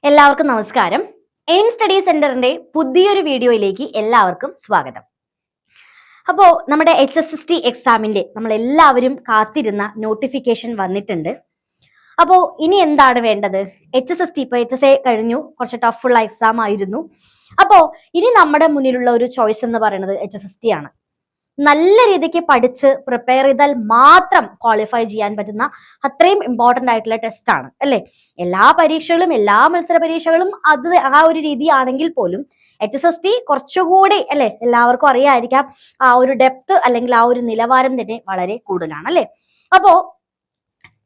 എല്ലാവർക്കും നമസ്കാരം. Aim study സെന്ററിന്റെ പുതിയൊരു വീഡിയോയിലേക്ക് എല്ലാവർക്കും സ്വാഗതം. അപ്പോൾ നമ്മുടെ HSST എക്സാമിന്റെ നമ്മളെല്ലാവരും കാത്തിരുന്ന നോട്ടിഫിക്കേഷൻ വന്നിട്ടുണ്ട്. അപ്പോൾ ഇനി എന്താണ് വേണ്ടത്? HSST ഇപ്പോൾ HSA കഴിഞ്ഞു, കുറച്ച് ടഫുള്ള എക്സാം ആയിരുന്നു. അപ്പോൾ ഇനി നമ്മുടെ മുന്നിലുള്ള ഒരു ചോയ്സ് എന്ന് പറയുന്നത് HSST ആണ്. നല്ല രീതിക്ക് പഠിച്ച് പ്രിപ്പയർ ചെയ്താൽ മാത്രം ക്വാളിഫൈ ചെയ്യാൻ പറ്റുന്ന അത്രയും ഇമ്പോർട്ടൻ്റ് ആയിട്ടുള്ള ടെസ്റ്റ് ആണ് അല്ലേ. എല്ലാ പരീക്ഷകളും എല്ലാ മത്സര പരീക്ഷകളും അത് ആ ഒരു രീതിയാണെങ്കിൽ പോലും HSST കുറച്ചുകൂടി അല്ലെ എല്ലാവർക്കും അറിയാതിരിക്കാം, ആ ഒരു ഡെപ്ത് അല്ലെങ്കിൽ ആ ഒരു നിലവാരം തന്നെ വളരെ കൂടുതലാണ് അല്ലെ. അപ്പോ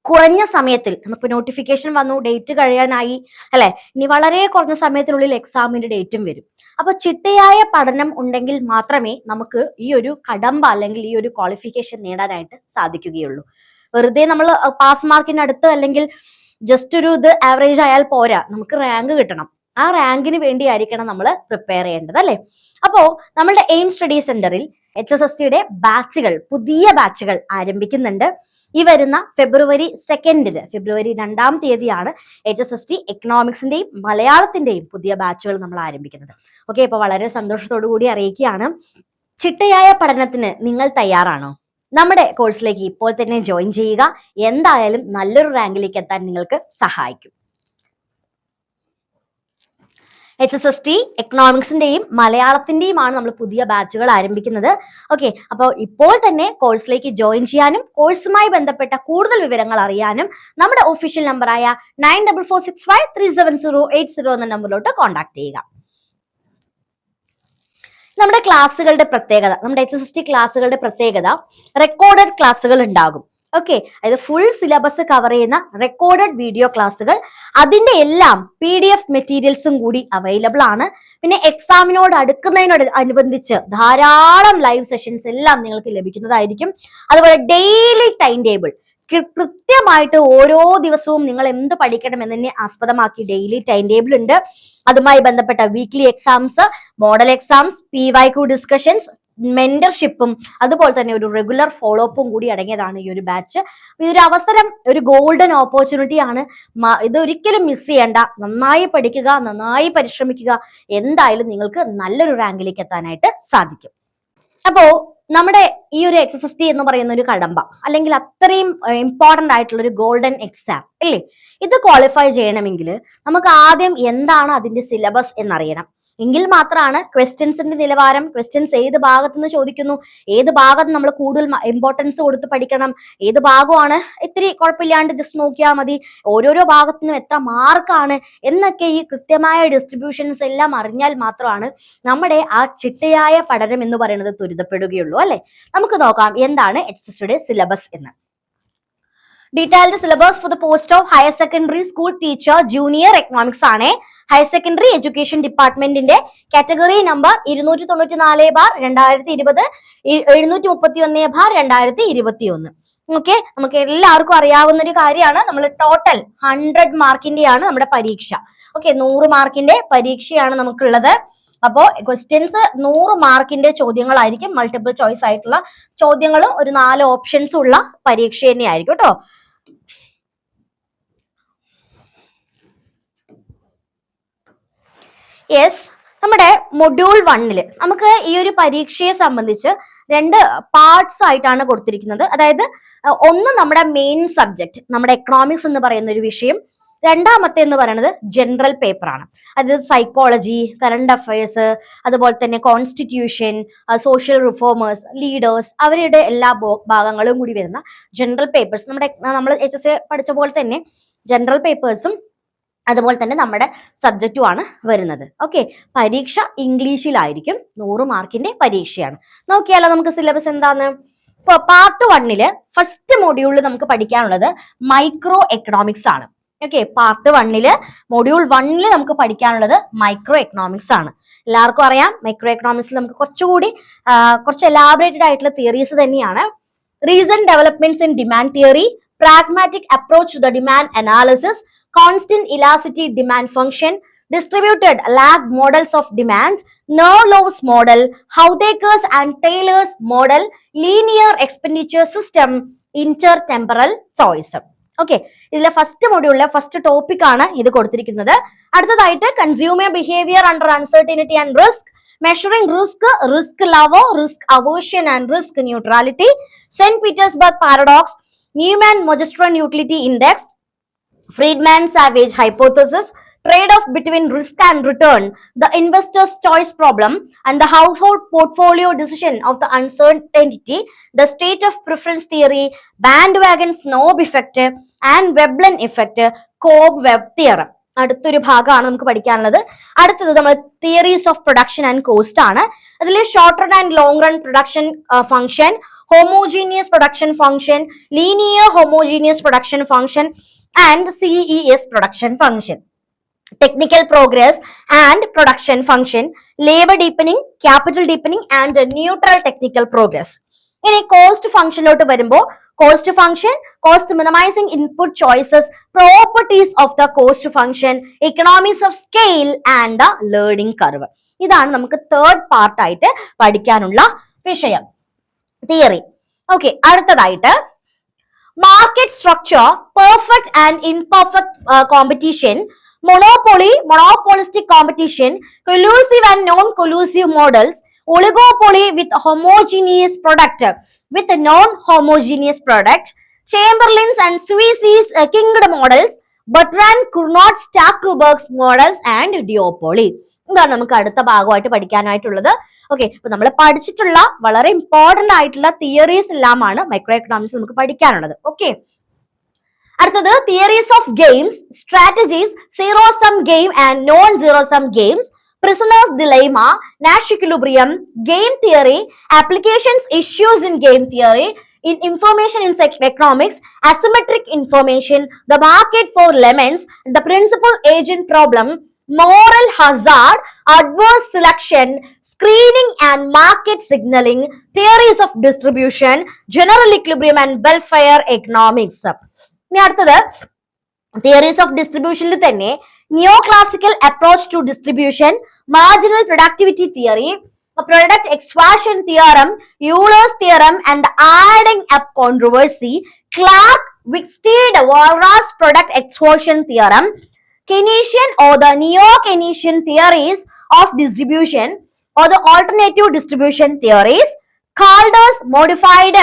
കുറഞ്ഞ സമയത്തിൽ നമുക്ക് നോട്ടിഫിക്കേഷൻ വന്നു, ഡേറ്റ് കഴിയാനായി അല്ലെ, ഇനി വളരെ കുറഞ്ഞ സമയത്തിനുള്ളിൽ എക്സാമിന്റെ ഡേറ്റും വരും. അപ്പൊ ചിട്ടയായ പഠനം ഉണ്ടെങ്കിൽ മാത്രമേ നമുക്ക് ഈ ഒരു കടമ്പ അല്ലെങ്കിൽ ഈ ഒരു ക്വാളിഫിക്കേഷൻ നേടാനായിട്ട് സാധിക്കുകയുള്ളൂ. വെറുതെ നമ്മൾ പാസ് മാർക്കിന് അടുത്ത് അല്ലെങ്കിൽ ജസ്റ്റ് ഒരു ഇത് ആവറേജ് ആയാൽ പോരാ, നമുക്ക് റാങ്ക് കിട്ടണം. ആ റാങ്കിന് വേണ്ടിയായിരിക്കണം നമ്മൾ പ്രിപ്പയർ ചെയ്യേണ്ടത് അല്ലെ. അപ്പോ നമ്മളുടെ എയിം സ്റ്റഡി സെന്ററിൽ HSSTയുടെ ബാച്ചുകൾ, പുതിയ ബാച്ചുകൾ ആരംഭിക്കുന്നുണ്ട്. ഈ വരുന്ന ഫെബ്രുവരി 2 ഫെബ്രുവരി 2-ാം തീയതിയാണ് HSST എക്കണോമിക്സിന്റെയും മലയാളത്തിന്റെയും പുതിയ ബാച്ചുകൾ നമ്മൾ ആരംഭിക്കുന്നത്. ഓക്കെ, ഇപ്പൊ വളരെ സന്തോഷത്തോടു കൂടി അറിയിക്കുകയാണ്, ചിട്ടയായ പഠനത്തിന് നിങ്ങൾ തയ്യാറാണോ? നമ്മുടെ കോഴ്സിലേക്ക് ഇപ്പോൾ തന്നെ ജോയിൻ ചെയ്യുക. എന്തായാലും നല്ലൊരു റാങ്കിലേക്ക് എത്താൻ നിങ്ങൾക്ക് സഹായിക്കും. HSST എക്കണോമിക്സിന്റെയും മലയാളത്തിന്റെയുമാണ് നമ്മൾ പുതിയ ബാച്ചുകൾ ആരംഭിക്കുന്നത്. ഓക്കെ, അപ്പോൾ ഇപ്പോൾ തന്നെ കോഴ്സിലേക്ക് ജോയിൻ ചെയ്യാനും കോഴ്സുമായി ബന്ധപ്പെട്ട കൂടുതൽ വിവരങ്ങൾ അറിയാനും നമ്മുടെ ഒഫീഷ്യൽ നമ്പറായ 9446537080 എന്ന നമ്പറിലോട്ട് കോൺടാക്ട് ചെയ്യുക. നമ്മുടെ ക്ലാസ്സുകളുടെ പ്രത്യേകത, നമ്മുടെ HSST ക്ലാസ്സുകളുടെ പ്രത്യേകത, റെക്കോർഡഡ് ക്ലാസ്സുകൾ ഉണ്ടാകും. ഓക്കെ, അതായത് ഫുൾ സിലബസ് കവർ ചെയ്യുന്ന റെക്കോർഡഡ് വീഡിയോ ക്ലാസ്സുകൾ, അതിന്റെ എല്ലാം PDF മെറ്റീരിയൽസും കൂടി അവൈലബിൾ ആണ്. പിന്നെ എക്സാമിനോട് അനുബന്ധിച്ച് ധാരാളം ലൈവ് സെഷൻസ് എല്ലാം നിങ്ങൾക്ക് ലഭിക്കുന്നതായിരിക്കും. അതുപോലെ ഡെയിലി ടൈം ടേബിൾ, കൃത്യമായിട്ട് ഓരോ ദിവസവും നിങ്ങൾ എന്ത് പഠിക്കണം എന്നതിനെ ആസ്പദമാക്കി ഡെയിലി ടൈം ടേബിൾ ഉണ്ട്. അതുമായി ബന്ധപ്പെട്ട weekly exams, model exams, PYQ discussions, മെന്റർഷിപ്പും അതുപോലെ തന്നെ ഒരു റെഗുലർ ഫോളോ അപ്പും കൂടി അടങ്ങിയതാണ് ഈ ഒരു ബാച്ച്. ഇതൊരു അവസരം, ഒരു ഗോൾഡൻ ഓപ്പർച്യൂണിറ്റി ആണ്. ഇതൊരിക്കലും മിസ് ചെയ്യേണ്ട. നന്നായി പഠിക്കുക, നന്നായി പരിശ്രമിക്കുക. എന്തായാലും നിങ്ങൾക്ക് നല്ലൊരു റാങ്കിലേക്ക് എത്താനായിട്ട് സാധിക്കും. അപ്പോ നമ്മുടെ ഈ ഒരു HSST എന്ന് പറയുന്ന ഒരു കടമ്പ അല്ലെങ്കിൽ അത്രയും ഇമ്പോർട്ടന്റ് ആയിട്ടുള്ള ഒരു ഗോൾഡൻ എക്സാം അല്ലേ, ഇത് ക്വാളിഫൈ ചെയ്യണമെങ്കിൽ നമുക്ക് ആദ്യം എന്താണ് അതിന്റെ സിലബസ് എന്നറിയണം. എങ്കിൽ മാത്രമാണ് ക്വസ്റ്റ്യൻസിന്റെ നിലവാരം, ക്വസ്റ്റ്യൻസ് ഏത് ഭാഗത്തുനിന്ന് ചോദിക്കുന്നു, ഏത് ഭാഗത്ത് നമ്മൾ കൂടുതൽ ഇമ്പോർട്ടൻസ് കൊടുത്ത് പഠിക്കണം, ഏത് ഭാഗമാണ് ഇത്തിരി കുഴപ്പമില്ലാണ്ട് ജസ്റ്റ് നോക്കിയാൽ മതി, ഓരോരോ ഭാഗത്തു നിന്നും എത്ര മാർക്കാണ് എന്നൊക്കെ ഈ കൃത്യമായ ഡിസ്ട്രിബ്യൂഷൻസ് എല്ലാം അറിഞ്ഞാൽ മാത്രമാണ് നമ്മുടെ ആ ചിട്ടയായ പഠനം എന്ന് പറയുന്നത് ത്വരിതപ്പെടുകയുള്ളൂ അല്ലെ. നമുക്ക് നോക്കാം എന്താണ് HSSTയുടെ സിലബസ് എന്ന്. Detailed syllabus for the post of higher secondary school teacher junior economics ആണ്. ഹയർ സെക്കൻഡറി എഡ്യൂക്കേഷൻ ഡിപ്പാർട്ട്മെന്റിന്റെ കാറ്റഗറി നമ്പർ 294/2020, 731/2021. ഓക്കെ, നമുക്ക് എല്ലാവർക്കും അറിയാവുന്ന ഒരു കാര്യമാണ്. നമ്മൾ ടോട്ടൽ 100 മാർക്കിന്റെയാണ് നമ്മുടെ പരീക്ഷ. ഓക്കെ, 100 മാർക്കിന്റെ പരീക്ഷയാണ് നമുക്കുള്ളത്. അപ്പോ ക്വസ്റ്റ്യൻസ് 100 മാർക്കിന്റെ ചോദ്യങ്ങളായിരിക്കും. മൾട്ടിപ്പിൾ ചോയ്സ് ആയിട്ടുള്ള ചോദ്യങ്ങളും ഒരു 4 ഓപ്ഷൻസും ഉള്ള പരീക്ഷ തന്നെയായിരിക്കും കേട്ടോ. യെസ്, നമ്മുടെ മൊഡ്യൂൾ 1 നമുക്ക് ഈ ഒരു പരീക്ഷയെ സംബന്ധിച്ച് 2 പാർട്സ് ആയിട്ടാണ് കൊടുത്തിരിക്കുന്നത്. അതായത് ഒന്ന് നമ്മുടെ മെയിൻ സബ്ജക്ട്, നമ്മുടെ എക്കണോമിക്സ് എന്ന് പറയുന്ന ഒരു വിഷയം. രണ്ടാമത്തെ എന്ന് പറയുന്നത് ജനറൽ പേപ്പർ ആണ്. അതായത് സൈക്കോളജി, കറണ്ട് അഫയേഴ്സ്, അതുപോലെ തന്നെ കോൺസ്റ്റിറ്റ്യൂഷൻ, സോഷ്യൽ റിഫോമേഴ്സ്, ലീഡേഴ്സ്, അവരുടെ എല്ലാ ഭാഗങ്ങളും കൂടി വരുന്ന ജനറൽ പേപ്പേഴ്സ്. നമ്മൾ HSA പഠിച്ച പോലെ തന്നെ ജനറൽ പേപ്പേഴ്സും അതുപോലെ തന്നെ നമ്മുടെ സബ്ജക്റ്റുമാണ് വരുന്നത്. ഓക്കെ, പരീക്ഷ ഇംഗ്ലീഷിലായിരിക്കും. 100 മാർക്കിന്റെ പരീക്ഷയാണ്. നോക്കിയാലോ നമുക്ക് സിലബസ് എന്താന്ന്. പാർട്ട് 1 ഫസ്റ്റ് മൊഡ്യൂളിൽ നമുക്ക് പഠിക്കാനുള്ളത് മൈക്രോ എക്കണോമിക്സ് ആണ്. ഓക്കെ, പാർട്ട് 1 മൊഡ്യൂൾ 1 നമുക്ക് പഠിക്കാനുള്ളത് മൈക്രോ എക്കണോമിക്സ് ആണ്. എല്ലാവർക്കും അറിയാം, മൈക്രോ എക്കണോമിക്സിൽ നമുക്ക് കുറച്ച് എലാബറേറ്റഡ് ആയിട്ടുള്ള തിയറീസ് തന്നെയാണ്. Recent developments in demand theory, pragmatic approach to the demand analysis, constant elasticity demand function, distributed lag models of demand, Ner-Lows model, Houdeker's and Taylor's model, linear expenditure system, intertemporal choice. Okay, ഇതിലെ first മൊഡ്യൂളിലെ first topic ആണ് ഇത് കൊടുത്തിരിക്കുന്നത്. അടുത്തതായിട്ട് consumer behaviour under uncertainty and risk, measuring risk level, risk aversion and risk neutrality, St. Petersburg paradox, Newman-Mogestrand utility index, Friedman-Savage hypothesis, trade-off between risk and return, the investor's choice problem, and the household portfolio decision of the uncertainty, the state of preference theory, bandwagon snob effect, and Veblen effect, Cobb-Webb theorem. അടുത്തൊരു ഭാഗമാണ് നമുക്ക് പഠിക്കാനുള്ളത്. അടുത്തത് നമ്മൾ theories of production and cost ആണ്. അതിൽ short run and long run production function, homogeneous production function, linear homogeneous production function and CES production function, technical progress and production function, labour deepening, capital deepening and neutral technical progress. ഇനി cost ഫംഗ്ഷനിലോട്ട് വരുമ്പോൾ cost function, cost minimising input choices, properties of the cost function, economics of scale and the learning curve. ഇതാണ് നമുക്ക് third പാർട്ടായിട്ട് പഠിക്കാനുള്ള വിഷയം, theory. Okay, അടുത്തതായിട്ട് market structure, perfect and imperfect competition, monopoly, monopolistic competition, collusive and non-collusive models, oligopoly with homogeneous product, with non-homogeneous product, Chamberlain's and Sweezy's kingdom models, Bertrand Cournot's Stackelberg's models and duopoly. ഇതാണ് നമുക്ക് അടുത്ത ഭാഗമായിട്ട് പഠിക്കാനായിട്ടുള്ളത്. Okay, ഇപ്പൊ നമ്മൾ പഠിച്ചിട്ടുള്ള വളരെ important ആയിട്ടുള്ള theories എല്ലാമാണ് മൈക്രോ എക്കണോമിക്സ് നമുക്ക് പഠിക്കാനുള്ളത്. ഓക്കെ, അടുത്തത് theories of games, strategies, zero sum game and non zero sum games, prisoners dilemma, Nash equilibrium, game theory, applications, issues in game theory, in information in economics, asymmetric information, the market for lemons, the principal agent problem, moral hazard, adverse selection, screening and market signaling, theories of distribution, general equilibrium and welfare economics. ഇനി അടുത്തത് theories of ഡിസ്ട്രിബ്യൂഷനിൽ തന്നെ neoclassical approach to distribution, marginal productivity theory, product expansion theorem, Euler's theorem and the adding up controversy, Clark, Wicksteed, Walras product expansion theorem, Keynesian or the neo-Keynesian theories of distribution or the alternative distribution theories, Calder's modified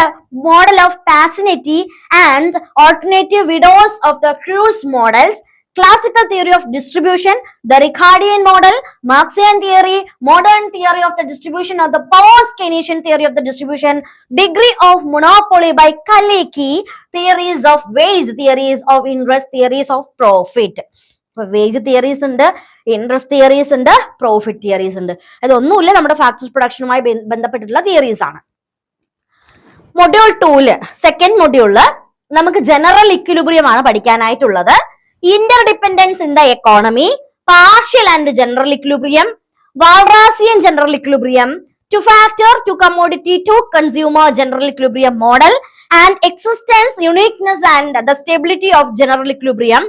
model of Passanity and alternative widows of the Cruz models, classical theory of distribution, the Ricardian model, Marxian theory, modern theory of the distribution of the post-Keynesian theory of the distribution, degree of monopoly by Kalecki, theories of wage, theories of interest, theories of profit. Wage theories ഉണ്ട്, interest theories ഉണ്ട്, profit theories ഉണ്ട്. അതൊന്നുമില്ല, നമ്മുടെ factory പ്രൊഡക്ഷനുമായി ബന്ധപ്പെട്ടിട്ടുള്ള theories ആണ്. Module 2 second മൊഡ്യൂളില് നമുക്ക് general equilibrium ആണ് പഠിക്കാനായിട്ടുള്ളത്. Interdependence in the economy, partial and general equilibrium, Walrasian general equilibrium, two factor, two commodity, two consumer general equilibrium model and existence, uniqueness and the stability of general equilibrium,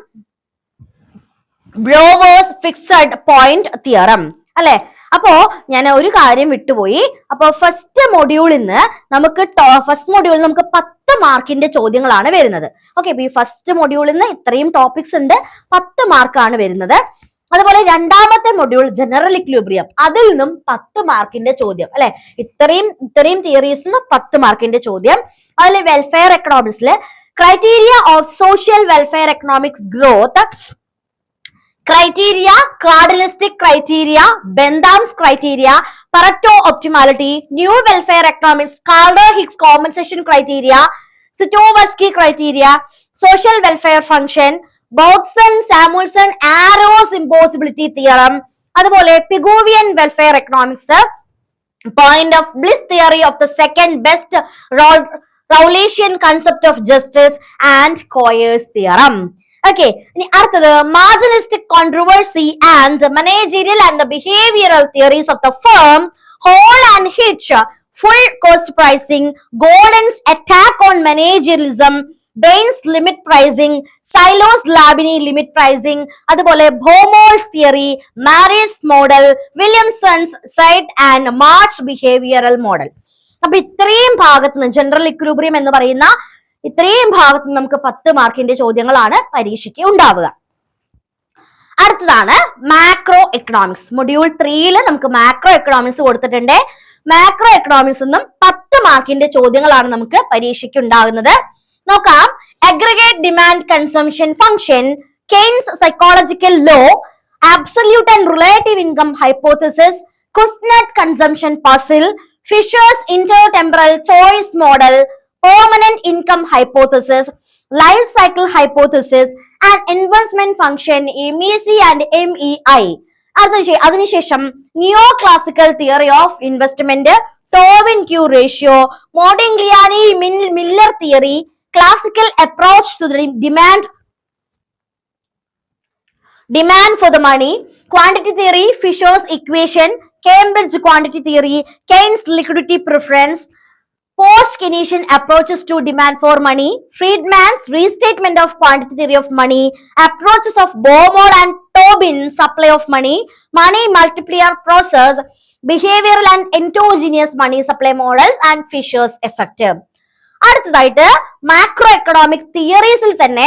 Brouwer's fixed point theorem. അല്ലെ, അപ്പോ ഞാൻ ഒരു കാര്യം വിട്ടുപോയി. അപ്പൊ first മൊഡ്യൂളിൽ നിന്ന് നമുക്ക് 10 മാർക്കിന്റെ ചോദ്യങ്ങളാണ് വരുന്നത്. ഓക്കെ, അപ്പൊ ഈ ഫസ്റ്റ് മൊഡ്യൂളിൽ നിന്ന് ഇത്രയും ടോപ്പിക്സ് ഉണ്ട്, 10 മാർക്കാണ് വരുന്നത്. അതുപോലെ രണ്ടാമത്തെ മൊഡ്യൂൾ ജനറൽ ഇക്വിലിബ്രിയം, അതിൽ നിന്നും 10 മാർക്കിന്റെ ചോദ്യം. അല്ലെ, ഇത്രയും തിയറീസ് 10 മാർക്കിന്റെ ചോദ്യം. അതിൽ വെൽഫെയർ എക്കണോമിക്സില് criteria of social welfare economics growth, criteria, cardinalistic criteria, Bentham's criteria, Pareto optimality, new welfare economics, Calder-Hicks compensation criteria, Sitorsky criteria, social welfare function, Bergson-Samuelson arrows impossibility theorem, അതുപോലെ Pigovian welfare economics, point of bliss theory of the second best Rawlsian concept of justice and Coyer's theorem. Okay, ഇനി അടുത്തത് marginalistic controversy and managerial and the behavioral theories of the firm, Hall and Hitch, full cost pricing, Gordon's attack on managerialism, Bain's limit pricing, Silos Labini limit pricing, അതുപോലെ Baumol's theory, Maris model, Williamson's site and March behavioral model. അപ്പൊ ഇത്രയും ഭാഗത്ത് നിന്ന് general equilibrium എന്ന് പറയുന്ന ഇത്രയും ഭാഗത്ത് നമുക്ക് 10 മാർക്കിന്റെ ചോദ്യങ്ങളാണ് പരീക്ഷയ്ക്ക് ഉണ്ടാവുക. അടുത്തതാണ് മാക്രോ എക്കണോമിക്സ്. മൊഡ്യൂൾ 3 നമുക്ക് മാക്രോ എക്കണോമിക്സ് കൊടുത്തിട്ടുണ്ട്. മാക്രോ എക്കണോമിക്സ് നിന്നും 10 മാർക്കിന്റെ ചോദ്യങ്ങളാണ് നമുക്ക് പരീക്ഷയ്ക്ക് ഉണ്ടാകുന്നത്. നോക്കാം. Aggregate demand consumption function, Keynes psychological law, absolute and relative income hypothesis, Kuznets consumption puzzle, Fisher's intertemporal choice model, permanent income hypothesis, life cycle hypothesis, and investment function MEC and MEI. അതിനുശേഷം neo classical theory of investment, Tobin Q ratio, Modigliani Miller theory, classical approach to demand for the money, quantity theory, Fisher's equation, Cambridge quantity theory, Keynes liquidity preference, post-Keynesian approaches to demand for money, Friedman's restatement of quantity theory of money, approaches of Baumol and Tobin supply of money, money multiplier process, behavioral and endogenous money supply models, and Fisher's effect. അടുത്തതായിട്ട് macro economic തിയറീസിൽ തന്നെ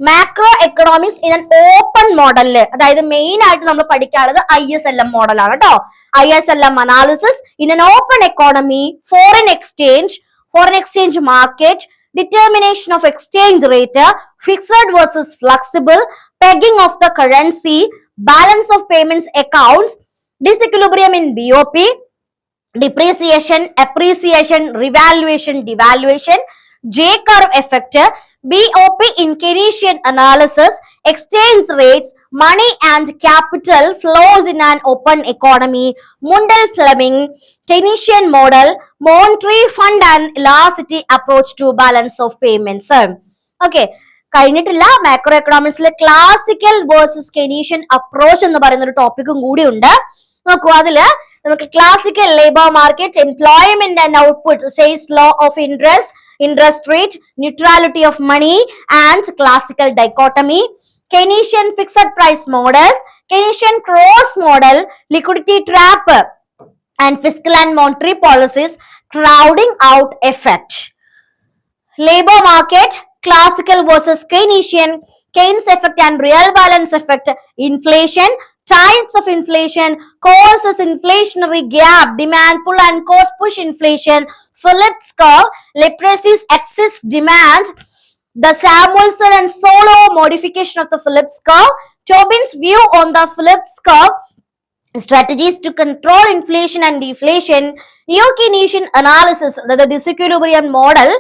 macro economics in an open മോഡലില്, അതായത് main ആയിട്ട് നമ്മൾ പഠിക്കാനുള്ളത് ISLM മോഡലാണ് കേട്ടോ. ISLM analysis in an open economy, foreign exchange market, determination of exchange rate, fixed versus flexible, pegging of the currency, balance of payments accounts, disequilibrium in BOP, depreciation, appreciation, revaluation, devaluation, J-curve effect, BOP in Keynesian analysis, exchange rates, money and capital flows in an open economy, Mundell-Fleming, Keynesian model, monetary fund and elasticity approach to balance of payments. Okay. കഴിഞ്ഞിട്ടില്ല. Macro എക്കണോമിക്സിലെ classical versus Keynesian approach എന്ന് പറയുന്ന ഒരു ടോപ്പിക്കും കൂടി ഉണ്ട്. നോക്കൂ, അതില് നമുക്ക് classical labour market, employment and output, Say's law of interest rate, neutrality of money and classical dichotomy, Keynesian fixed price models, Keynesian cross model, liquidity trap, and fiscal and monetary policies, crowding out effect. Labor market, classical versus Keynesian, Keynes effect and real balance effect, inflation, types of inflation, causes inflationary gap, demand pull and cost push inflation, Phillips curve, Leprie's excess demand, the Samuelson and Solo modification of the Phillips curve, Tobin's view on the Phillips curve, strategies to control inflation and deflation, Neo-Keynesian analysis, the disequilibrium model,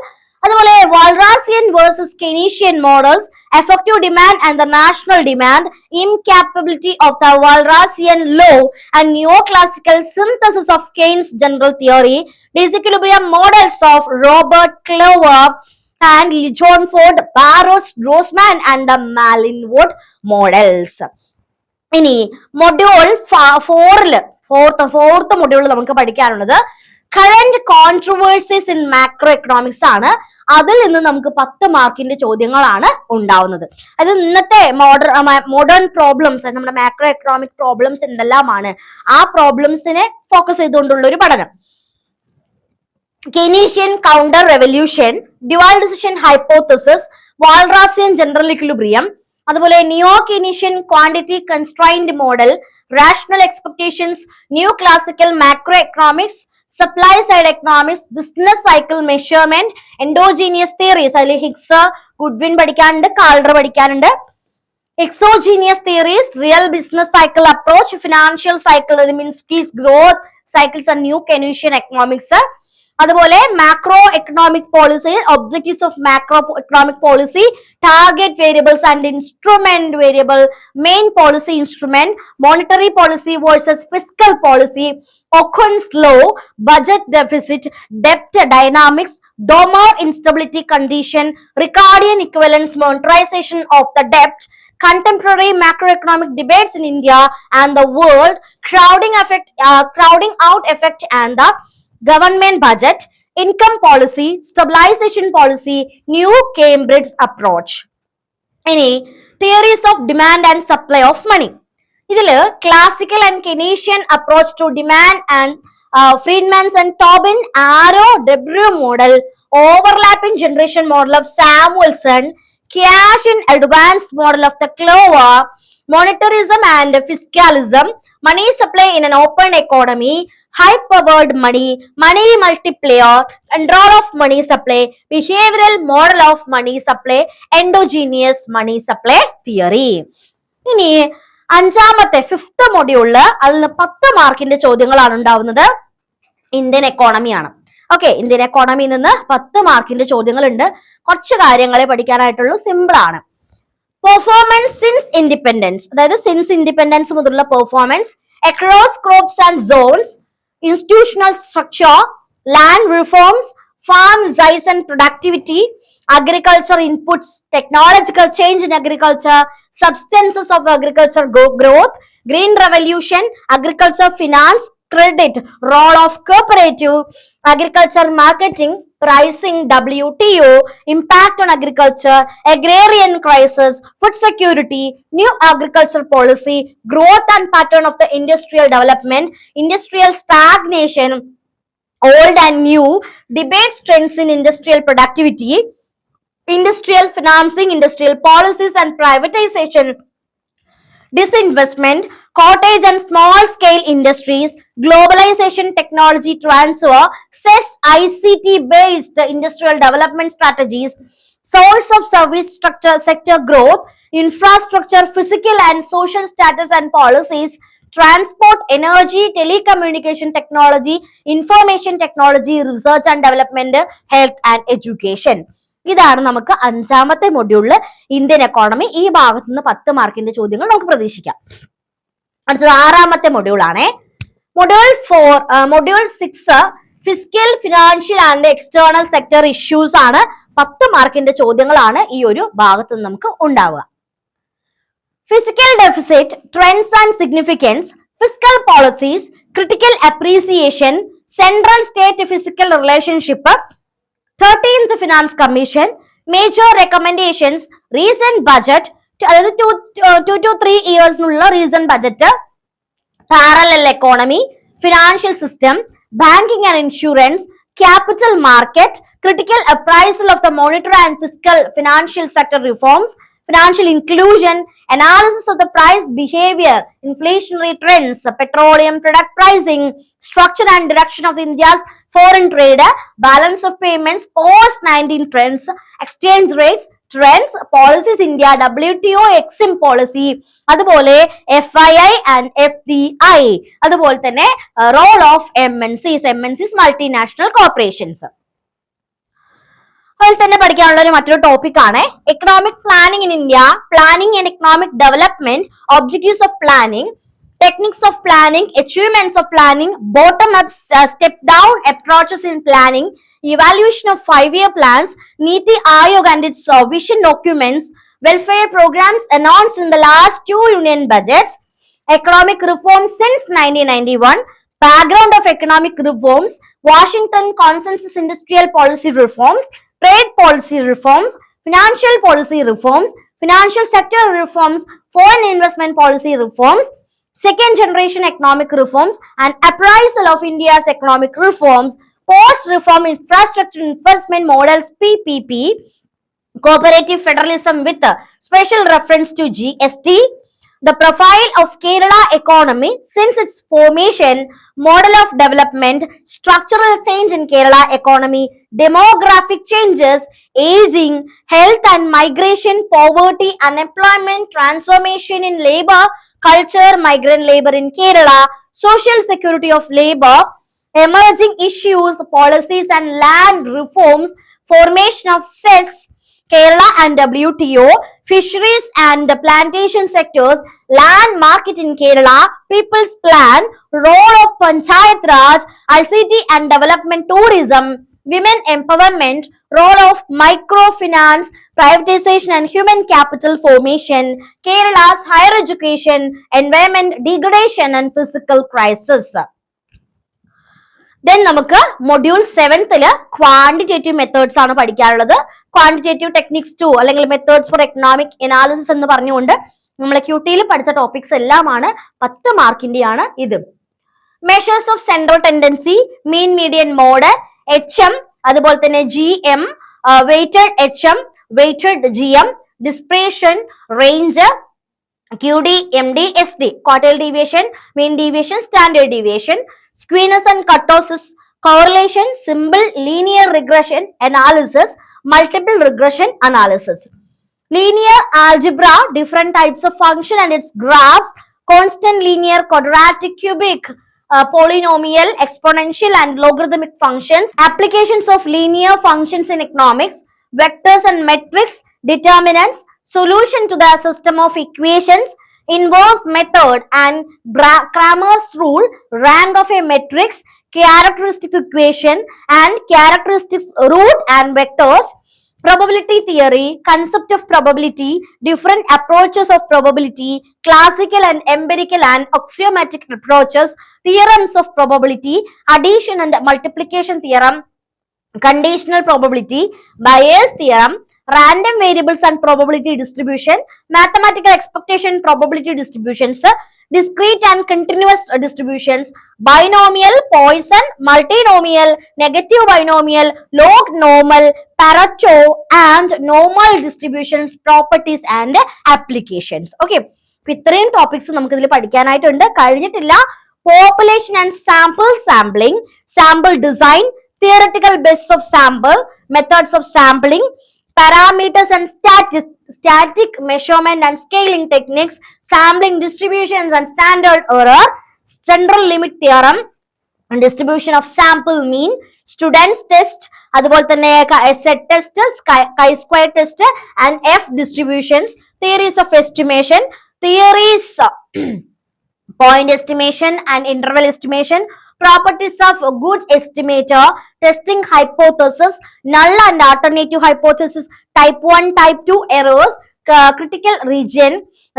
അതുപോലെ Walrasian versus Keynesian models, effective demand and the national demand, incapability of the Walrasian law and neo classical synthesis of Keynes general theory, disequilibrium models of Robert Clower and John Ford, Barro's, Grossman and the Malinvaud models. ഇനി module 4 fourth module നമുക്ക് പഠിക്കാനുള്ളത് current controversies in macro economics ആണ്. അതിൽ നിന്ന് നമുക്ക് 10 മാർക്കിന്റെ ചോദ്യങ്ങളാണ് ഉണ്ടാവുന്നത്. അത് ഇന്നത്തെ മോഡേൺ പ്രോബ്ലംസ്, നമ്മുടെ മാക്രോ എക്കണോമിക് പ്രോബ്ലംസ് എന്തെല്ലാമാണ്, ആ പ്രോബ്ലംസിനെ ഫോക്കസ് ചെയ്തുകൊണ്ടുള്ള ഒരു പഠനം. Keynesian counter revolution, dual decision hypothesis, Walrasian general equilibrium, അതുപോലെ neo Keynesian quantity constrained model, rational expectations, new classical macro economics, supply side economics, business cycle measurement, endogenous theories, അതിൽ Hicks, Goodwin പഠിക്കാനുണ്ട്, Kaldor പഠിക്കാനുണ്ട്, exogenous theories, real business cycle approach, financial cycle, Minsky's growth cycles and new Keynesian economics, അതുപോലെ macro economic policy, objectives of macro economic policy, target variables and instrument variable, main policy instrument, monetary policy versus fiscal policy, ഒക്കോൺസ് law, budget deficit, ഡെപ്റ്റ് dynamics, Domar instability condition, Ricardian ഇക്വലൻസ്, monetisation of the ഡെപ്റ്റ്, contemporary macroeconomic debates in India and the world, crowding out effect and the government budget, income policy, stabilization policy, new Cambridge approach. Any theories of demand and supply of money. ഇതില് classical and Keynesian approach to demand and Friedman's and Tobin Arrow-Debreu model, overlapping generation model of Samuelson, cash in advance model of the Clover, monetarism and fiscalism, money supply in an open economy, high-powered money, money multiplier, control of money supply, behavioral model of money supply, endogenous money supply theory. ഇനി അഞ്ചാമത്തെ fifth മൊഡ്യൂളില് അതിൽ നിന്ന് 10 മാർക്കിന്റെ ചോദ്യങ്ങളാണ് ഉണ്ടാവുന്നത്. Indian എക്കോണമിയാണ്. Okay, Indian എക്കോണമിയിൽ നിന്ന് 10 മാർക്കിന്റെ ചോദ്യങ്ങൾ ഉണ്ട്. കുറച്ച് കാര്യങ്ങളെ പഠിക്കാനായിട്ടുള്ളൂ, സിമ്പിൾ ആണ്. പെർഫോമൻസ് സിൻസ് ഇൻഡിപെൻഡൻസ്, അതായത് സിൻസ് ഇൻഡിപെൻഡൻസ് മുതലുള്ള performance, across crops and zones, institutional structure, land reforms, farm size and productivity, agriculture inputs, technological change in agriculture, substances of agriculture growth, green revolution, agriculture finance, credit, role of cooperative, agriculture marketing, pricing, WTO, impact on agriculture, agrarian crisis, food security, new agriculture policy, growth and pattern of the industrial development, industrial stagnation, old and new, debates, trends in industrial productivity, industrial financing, industrial policies and privatization, disinvestment, cottage and small scale industries, globalization, technology transfer, CES ICT based industrial development strategies, source of service structure sector growth, infrastructure, physical and social status and policies, transport, energy, telecommunication technology, information technology, research and development, health and education. ഇതാണ് നമുക്ക് അഞ്ചാമത്തെ മൊഡ്യൂളില് Indian economy. ഈ ഭാഗത്തു നിന്ന് 10 മാർക്കിന്റെ ചോദ്യങ്ങൾ നമുക്ക് പ്രതീക്ഷിക്കാം. അടുത്തത് ആറാമത്തെ മൊഡ്യൂൾ ആണേ. Module 6 fiscal, financial and external sector issues ആണ്. 10 മാർക്കിന്റെ ചോദ്യങ്ങളാണ് ഈ ഒരു ഭാഗത്ത് നിന്ന് നമുക്ക് ഉണ്ടാവുക. Physical deficit, trends and significance, fiscal policies, critical appreciation, central state physical relationship, 13th finance commission, major recommendations, recent budget, അതായത് 2 to 3 ഇയേഴ്സിനുള്ള recent budget, parallel economy, financial system, banking and insurance, capital market, critical appraisal of the monetary and fiscal financial sector reforms, financial inclusion, analysis of the price behavior, inflationary trends, petroleum product pricing, structure and direction of India's foreign trade, balance of payments, post-19 trends, exchange rates, trends, policies India, WTO, EXIM policy, അതുപോലെ FII and FDI, അതുപോലെ തന്നെ role of MNCs, multinational corporations. അതുപോലെ തന്നെ പഠിക്കാനുള്ള ഒരു മറ്റൊരു topic ആണ് economic planning in India, planning and economic development, objectives of planning, techniques of planning, achievements of planning, bottom up, step down approaches in planning, evaluation of 5-year plans, Niti Aayog and its vision documents, welfare programs announced in the last 2 union budgets, economic reforms since 1991, background of economic reforms, Washington consensus industrial policy reforms, trade policy reforms, financial policy reforms, financial sector reforms, foreign investment policy reforms, second generation economic reforms and appraisal of India's economic reforms, post reform infrastructure investment models PPP, cooperative federalism with special reference to GST, the profile of Kerala economy since its formation, model of development, structural change in Kerala economy, demographic changes, aging, health and migration, poverty, unemployment, transformation in labor, culture, migrant labor in Kerala, social security of labor, emerging issues, policies and land reforms, formation of CES, Kerala and WTO, fisheries and the plantation sectors, land market in Kerala, people's plan, role of Panchayat Raj, ICT and development tourism, women empowerment, role of microfinance, privatization and human capital formation, Kerala's higher education, environment degradation and physical crisis. Then നമുക്ക് module 7th quantitative methods ആണ് പഠിക്കാനുള്ളത്. Quantitative techniques 2 അല്ലെങ്കിൽ methods four economic analysis എന്ന് പറഞ്ഞുകൊണ്ട് നമ്മളെ ക്യൂട്ടിയിൽ പഠിച്ച topics എല്ലാമാണ്. 10 മാർക്കിന്റെയാണ് ഇത്. Measures of central tendency, mean median mode, HM, അതുപോലെ തന്നെ GM, weighted HM, weighted GM, dispersion, range, QD, MD, SD, quartile deviation, mean deviation, standard deviation, skewness and kurtosis, correlation, simple linear regression analysis, multiple regression analysis. Linear algebra, different types of function and its graphs, constant, linear, quadratic, cubic, polynomial, exponential and logarithmic functions, applications of linear functions in economics, vectors and metrics, determinants, solution to the system of equations, inverse method and Cramer's rule, rank of a matrix, characteristics equation and characteristics root and vectors, probability theory, concept of probability, different approaches of probability, classical and empirical and axiomatic approaches, theorems of probability, addition and multiplication theorem, conditional probability, Bayes theorem, random variables and probability distribution, mathematical expectation probability distributions, discrete and continuous distributions, binomial, Poisson, multinomial, negative binomial, log normal, Pareto and normal distributions, properties and applications. Okay, ഇത്രയും topics നമുക്ക് ഇതിൽ പഠിക്കാനായിട്ടുണ്ട്. കഴിഞ്ഞിട്ടില്ല population and sampling, sample design, theoretical basis of sample, methods of sampling, parameters and static measurement and scaling techniques, sampling distributions and standard error, central limit theorem, distribution of sample mean, students test, അതുപോലെ തന്നെ set test, chi-square test and F distributions, theories of estimation, theories point estimation and interval estimation, properties of a good estimator, testing hypothesis, null and alternative hypothesis, type 1, type 2 errors, critical region,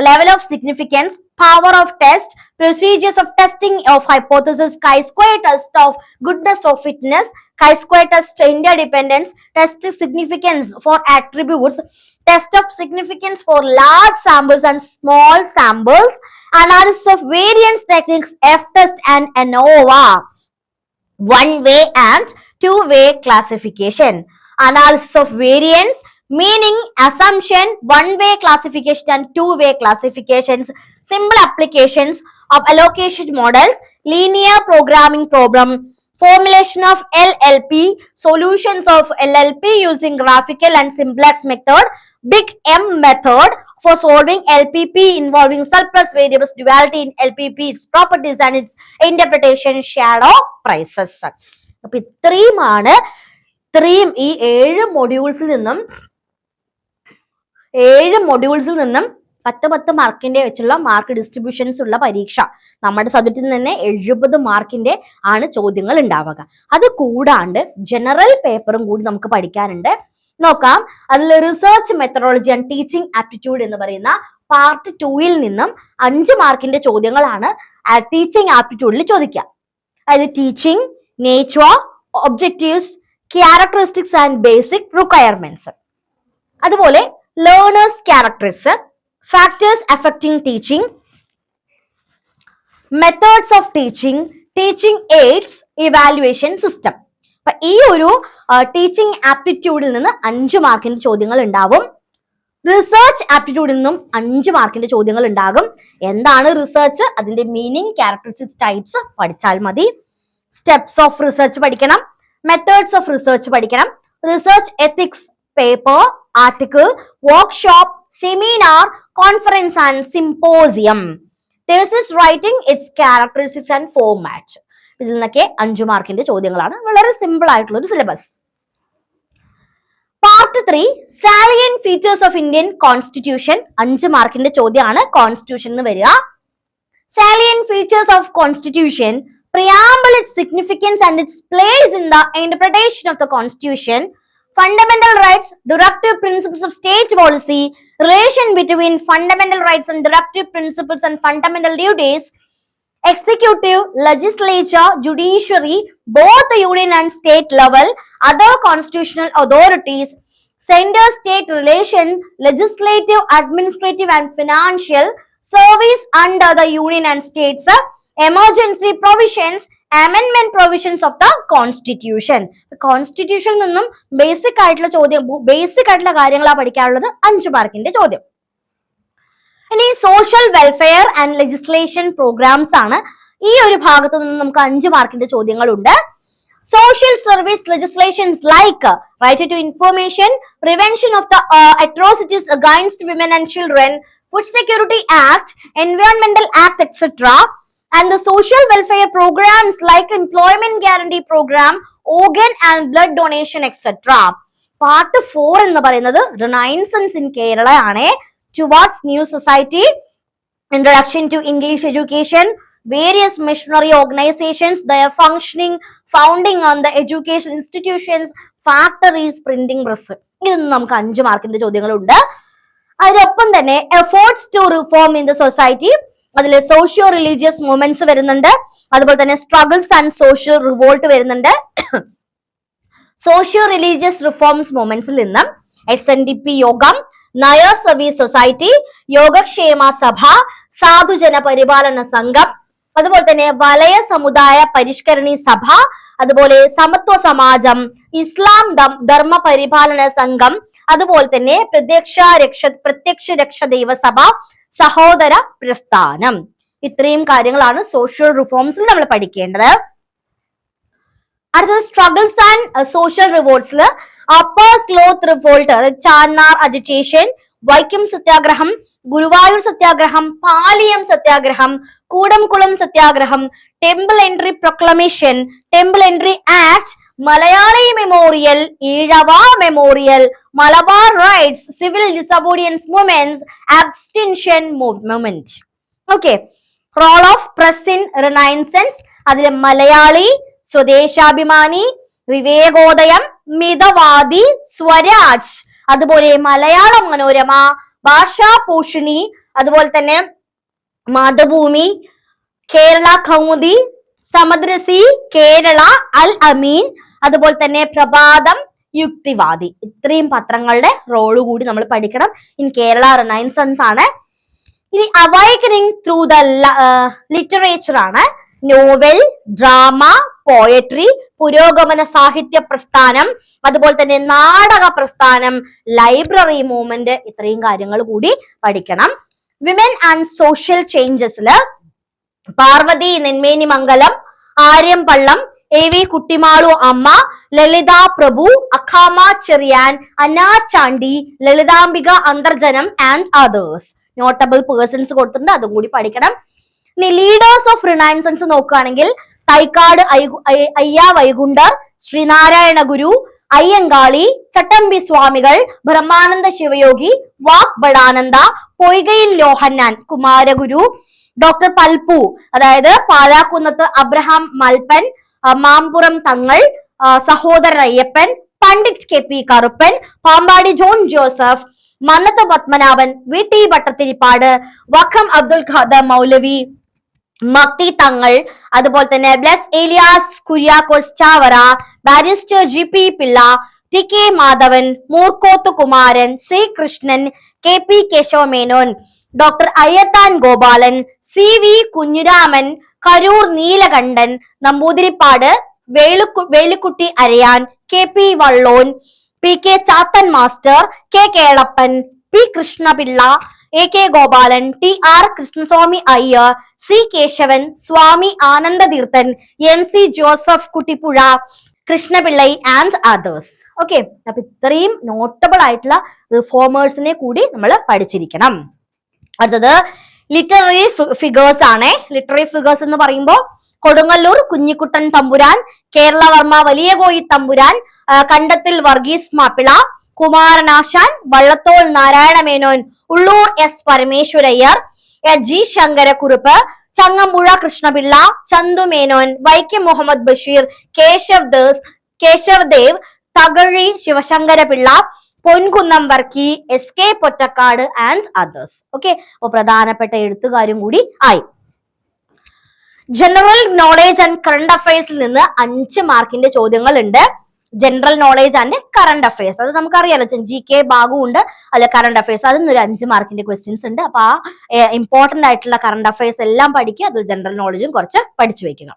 level of significance, power of test, procedures of testing of hypothesis, chi-square test of goodness of fitness, chi-square test interdependence, test significance for attributes, test of significance for large samples and small samples, analysis of variance techniques, F-test and ANOVA, one-way and two-way classification, analysis of variance, meaning, assumption, one-way classification and two-way classifications, simple applications of allocation models, linear programming problem, formulation of LLP, solutions of LLP using graphical and simplex method, big M method for solving LPP involving surplus variables, duality in LPP, its properties and its interpretation, shadow prices. അപ്പൊ ഇത്രയുമാണ് ഈ 7 മൊഡ്യൂൾസിൽ നിന്നും 10 മാർക്കിന്റെ വെച്ചുള്ള mark distributions ഉള്ള പരീക്ഷ. നമ്മുടെ സബ്ജക്റ്റിൽ നിന്ന് തന്നെ 70 മാർക്കിന്റെ ആണ് ചോദ്യങ്ങൾ ഉണ്ടാവുക. അത് കൂടാണ്ട് ജനറൽ പേപ്പറും കൂടി നമുക്ക് പഠിക്കാനുണ്ട്. നോക്കാം. അതിൽ research methodology and teaching aptitude എന്ന് പറയുന്ന പാർട്ട് 2-ൽ നിന്നും 5 മാർക്കിന്റെ ചോദ്യങ്ങളാണ് ടീച്ചിങ് ആപ്റ്റിറ്റ്യൂഡിൽ ചോദിക്കുക. അതായത് teaching, nature, objectives, characteristics and basic requirements, അതുപോലെ learners characteristics, factors affecting teaching, methods of teaching, teaching aids, evaluation system. അപ്പൊ ഈ ഒരു ടീച്ചിങ് ആപ്റ്റിറ്റ്യൂഡിൽ നിന്ന് 5 മാർക്കിന്റെ ചോദ്യങ്ങൾ ഉണ്ടാവും. റിസർച്ച് ആപ്റ്റിറ്റ്യൂഡിൽ നിന്നും 5 മാർക്കിന്റെ ചോദ്യങ്ങൾ ഉണ്ടാകും. എന്താണ് റിസർച്ച്, അതിന്റെ മീനിങ്, ക്യാരക്ടറിസ്റ്റിക്സ്, ടൈപ്സ് പഠിച്ചാൽ മതി. സ്റ്റെപ്സ് ഓഫ് റിസർച്ച് പഠിക്കണം, മെത്തേഡ്സ് ഓഫ് റിസർച്ച് പഠിക്കണം, research ethics, paper, article, workshop, seminar, conference and symposium, thesis writing, its characteristics and format. ഇതിൽ നിന്നൊക്കെ 5 മാർക്കിന്റെ ചോദ്യങ്ങളാണ്. വളരെ സിമ്പിൾ ആയിട്ടുള്ള ഒരു syllabus. Part 3 salient features of Indian constitution. 5 മാർക്കിന്റെ ചോദ്യമാണ് കോൺസ്റ്റിറ്റ്യൂഷൻ വരിക. Salient features of constitution, preamble, its significance and its place in the interpretation of the constitution, fundamental rights, directive principles of state policy, relation between fundamental rights and directive principles and fundamental duties, executive, legislature, judiciary, both the union and state level, other constitutional authorities, center-state relation, legislative, administrative and financial, service under the union and states, emergency provisions, amendment provisions of the constitution. കോൺസ്റ്റിറ്റ്യൂഷനിൽ നിന്നും basic ആയിട്ടുള്ള ചോദ്യം, basic ആയിട്ടുള്ള കാര്യങ്ങളാണ് പഠിക്കാനുള്ളത്. 5 മാർക്കിന്റെ ചോദ്യം. ഇനി social welfare and legislation programs ആണ്. ഈ ഒരു ഭാഗത്ത് നിന്ന് നമുക്ക് 5 മാർക്കിന്റെ ചോദ്യങ്ങളുണ്ട്. Social service legislations like right to information, prevention of the atrocities against women and children, Food Security Act, Environmental Act, etc. And the social welfare programs like Employment Guarantee Program, Organ and Blood Donation, etc. Part 4 എന്ന് പറയുന്നത് Renaissance in Kerala ആണ്. Towards New Society, Introduction to English Education, various missionary organizations, their functioning, founding on the education institutions, factories, printing press. ഇത് നമുക്ക് 5 മാർക്കിന്റെ ചോദ്യങ്ങളുണ്ട്. അതിനൊപ്പം തന്നെ efforts to reform in the society, അതിലെ സോഷ്യോ റിലീജിയസ് മൂവ്മെന്റ്സ് വരുന്നുണ്ട്. അതുപോലെ തന്നെ സ്ട്രഗിൾസ് ആൻഡ് സോഷ്യൽ റിവോൾട്ട് വരുന്നുണ്ട്. സോഷ്യോ റിലീജിയസ് റിഫോംസ് മൂവ്മെന്റ്സിൽ നിന്നും SNDP യോഗം, നയർ സർവീസ് സൊസൈറ്റി, യോഗക്ഷേമ സഭ, സാധുജന പരിപാലന സംഘം, അതുപോലെ തന്നെ വലയ സമുദായ പരിഷ്കരണി സഭ, അതുപോലെ സമത്വ സമാജം, ഇസ്ലാം ധർമ്മ പരിപാലന സംഘം, അതുപോലെ തന്നെ പ്രത്യക്ഷ രക്ഷ ദൈവസഭ, സഹോദര പ്രസ്ഥാനം. ഇത്രയും കാര്യങ്ങളാണ് സോഷ്യൽ റിഫോംസിൽ നമ്മൾ പഠിക്കേണ്ടത്. അടുത്തത് സ്ട്രഗിൾസ് ആൻഡ് സോഷ്യൽ റിവോൾട്ട്സിൽ അപ്പർ ക്ലോത്ത് റിവോൾട്ട്, അതായത് ചാന്നാർ അജിറ്റേഷൻ, വൈക്കം സത്യാഗ്രഹം, ഗുരുവായൂർ സത്യാഗ്രഹം, Paliyam Satyagraha, Koodankulam Satyagraha, temple entry proclamation, temple entry act, Malayali memorial, Ezhava memorial, Malabar rights, civil disobedience movements, abstention movement. Okay, role of press in renaissance, അതിലെ മലയാളി, സ്വദേശാഭിമാനി, വിവേകോദയം, മിതവാദി, സ്വരാജ്, അതുപോലെ മലയാള മനോരമ, ഭാഷാഭൂഷണി, അതുപോലെ തന്നെ മാതൃഭൂമി, കേരള കൗമുദി, സമദ്രസി, കേരള, അൽ അമീൻ, അതുപോലെ തന്നെ പ്രഭാതം, യുക്തിവാദി. ഇത്രയും പത്രങ്ങളുടെ റോള് കൂടി നമ്മൾ പഠിക്കണം. ഇൻ കേരള റിനൈസൻസ് ആണ്. ഇനി അവൈക്കനിങ് ത്രൂ ദ ലിറ്ററേച്ചർ ആണ്. നോവൽ, ഡ്രാമ, പോയട്രി, പുരോഗമന സാഹിത്യ പ്രസ്ഥാനം, അതുപോലെ തന്നെ നാടക പ്രസ്ഥാനം, ലൈബ്രറി മൂവ്മെന്റ്, ഇത്രയും കാര്യങ്ങൾ കൂടി പഠിക്കണം. വിമൻ ആൻഡ് സോഷ്യൽ ചേഞ്ചസില് Parvathi Nenmeni Mangalam, Arya Pallam, AV Kuttimalu Amma, Lalitha Prabhu, Akkamma Cheriyan, Anna Chandy, Lalithambika Antharjanam and others. Notable persons കൊടുത്തിട്ടുണ്ട്, അതും കൂടി പഠിക്കണം. ഇനി ലീഡേഴ്സ് ഓഫ് റിനൈസൻസ് നോക്കുകയാണെങ്കിൽ തൈക്കാട് അയ്യ വൈകുണ്ഠർ, ശ്രീനാരായണ ഗുരു, അയ്യങ്കാളി, ചട്ടമ്പി സ്വാമികൾ, ബ്രഹ്മാനന്ദ ശിവയോഗി, വാക് ബടാനന്ദ, പൊയ്കയിൽ ലോഹന്നാൻ, കുമാരഗുരു, ഡോക്ടർ പൽപ്പു, അതായത് പാലാക്കുന്നത്ത് അബ്രഹാം മൽപ്പൻ, മാമ്പുറം തങ്ങൾ, സഹോദരൻ അയ്യപ്പൻ, പണ്ഡിറ്റ് KP കറുപ്പൻ, പാമ്പാടി ജോൺ ജോസഫ്, മന്നത്ത് പത്മനാഭൻ, VT ഭട്ടത്തിരിപ്പാട്, വഖം അബ്ദുൽ ഖാദർ മൗലവി, മക്തി തങ്ങൾ, അതുപോലെ തന്നെ blessed Elias Kuriakose Chavara, barrister GP Pillai, TK Madhavan, Moorkoth Kumaran, Sreekrishnan, KP Kesava Menon, doctor Ayyathan Gopalan, CV Kunhiraman, Karoor Neelakantan, Namboothiripad, Velukkutty Arayan, KP Vallon, PK Chathan master, K Kelappan, P Krishna Pillai, AK Gopalan, TR Krishnaswamy Iyer, C Kesavan, Swami Anandatheerthan, MC Joseph Kuttippuzha, Krishna Pillai and others. Okay, അപ്പൊ ഇത്രയും നോട്ടബിൾ ആയിട്ടുള്ള റിഫോമേഴ്സിനെ കൂടി നമ്മൾ പഠിച്ചിരിക്കണം. അടുത്തത് ലിറ്റററി ഫിഗേഴ്സ് ആണ്. ലിറ്റററി ഫിഗേഴ്സ് എന്ന് പറയുമ്പോൾ Kodungallur Kunhikuttan Thampuran, Kerala Varma Valiya Koil Thampuran, Kandathil Varghese Mappila, Kumaranasan, Vallathol Narayana Menon, Ulloor S Parameswara Iyer, G Sankara Kurup, Changampuzha Krishna Pillai, Chandu Menon, Vaikom Muhammad Basheer, Kesav Dev, Thakazhi Sivasankara Pillai, Ponkunnam Varkey, SK Pottekkatt and others. Okay, അപ്പൊ പ്രധാനപ്പെട്ട എഴുത്തുകാരും കൂടി ആയി. ജനറൽ നോളേജ് ആൻഡ് കറണ്ട് അഫയേഴ്സിൽ നിന്ന് 5 മാർക്കിന്റെ ചോദ്യങ്ങൾ ഉണ്ട്. General knowledge and current affairs. അത് നമുക്കറിയാലോ, GK ഭാഗവും ഉണ്ട്, അല്ലെ കറണ്ട് അഫയേഴ്സ്. അതിൽ 5 മാർക്കിന്റെ ക്വസ്റ്റ്യൻസ് ഉണ്ട്. അപ്പൊ ആ ഇമ്പോർട്ടന്റ് ആയിട്ടുള്ള കറണ്ട് അഫയേഴ്സ് എല്ലാം പഠിക്കുക, അത് ജനറൽ നോളജും കുറച്ച് പഠിച്ചു വെക്കുക.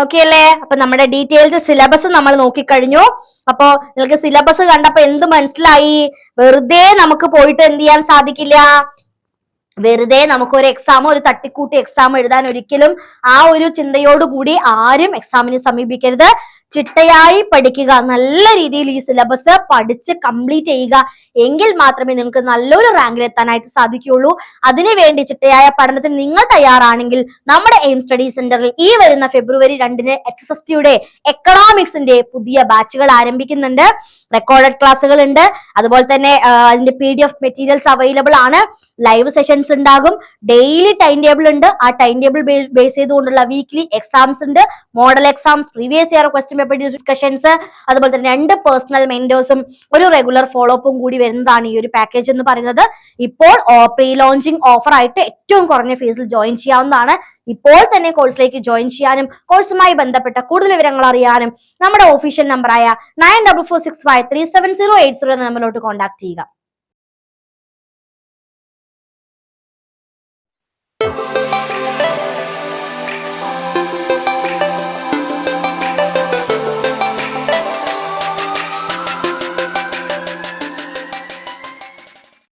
ഓക്കെ അല്ലേ? അപ്പൊ നമ്മുടെ ഡീറ്റെയിൽഡ് സിലബസ് നമ്മൾ നോക്കിക്കഴിഞ്ഞു. അപ്പൊ നിങ്ങൾക്ക് സിലബസ് കണ്ടപ്പോ എന്ത് മനസ്സിലായി? വെറുതെ നമുക്ക് പോയിട്ട് എന്ത് ചെയ്യാൻ സാധിക്കില്ല, വെറുതെ നമുക്കൊരു എക്സാമോ ഒരു തട്ടിക്കൂട്ടി എക്സാം എഴുതാൻ ഒരിക്കലും ആ ഒരു ചിന്തയോടുകൂടി ആരും എക്സാമിനെ സമീപിക്കരുത്. ചിട്ടയായി പഠിക്കുക, നല്ല രീതിയിൽ ഈ സിലബസ് പഠിച്ച് കംപ്ലീറ്റ് ചെയ്യുക. എങ്കിൽ മാത്രമേ നിങ്ങൾക്ക് നല്ലൊരു റാങ്കിൽ എത്താനായിട്ട് സാധിക്കുകയുള്ളൂ. അതിനുവേണ്ടി ചിട്ടയായ പഠനത്തിന് നിങ്ങൾ തയ്യാറാണെങ്കിൽ നമ്മുടെ എയിം സ്റ്റഡി സെന്ററിൽ ഈ വരുന്ന ഫെബ്രുവരി 2-ന് HSSTയുടെ എക്കണോമിക്സിന്റെ പുതിയ ബാച്ചുകൾ ആരംഭിക്കുന്നുണ്ട്. റെക്കോർഡഡ് ക്ലാസ്സുകൾ ഉണ്ട്, അതുപോലെ തന്നെ അതിന്റെ PDF മെറ്റീരിയൽസ് അവൈലബിൾ ആണ്. ലൈവ് സെഷൻസ് ഉണ്ടാകും, ഡെയിലി ടൈം ടേബിൾ ഉണ്ട്. ആ ടൈം ടേബിൾ ബേസ് ചെയ്തുകൊണ്ടുള്ള വീക്ക്ലി എക്സാംസ് ഉണ്ട്, model exams, previous year question paper discussions, അതുപോലെ തന്നെ 2 പേഴ്സണൽ മെന്റേഴ്സും ഒരു റെഗുലർ ഫോളോ അപ്പും കൂടി വരുന്നതാണ് ഈ ഒരു പാക്കേജ് എന്ന് പറയുന്നത്. ഇപ്പോൾ പ്രീ ലോഞ്ചിങ് ഓഫർ ആയിട്ട് ഏറ്റവും കുറഞ്ഞ ഫീസിൽ ജോയിൻ ചെയ്യാവുന്നതാണ്. ഇപ്പോൾ തന്നെ കോഴ്സിലേക്ക് ജോയിൻ ചെയ്യാനും കോഴ്സുമായി ബന്ധപ്പെട്ട കൂടുതൽ വിവരങ്ങൾ അറിയാനും നമ്മുടെ ഒഫീഷ്യൽ നമ്പറായ 9446537080 എന്ന നമ്പറിലോട്ട് കോൺടാക്ട് ചെയ്യുക.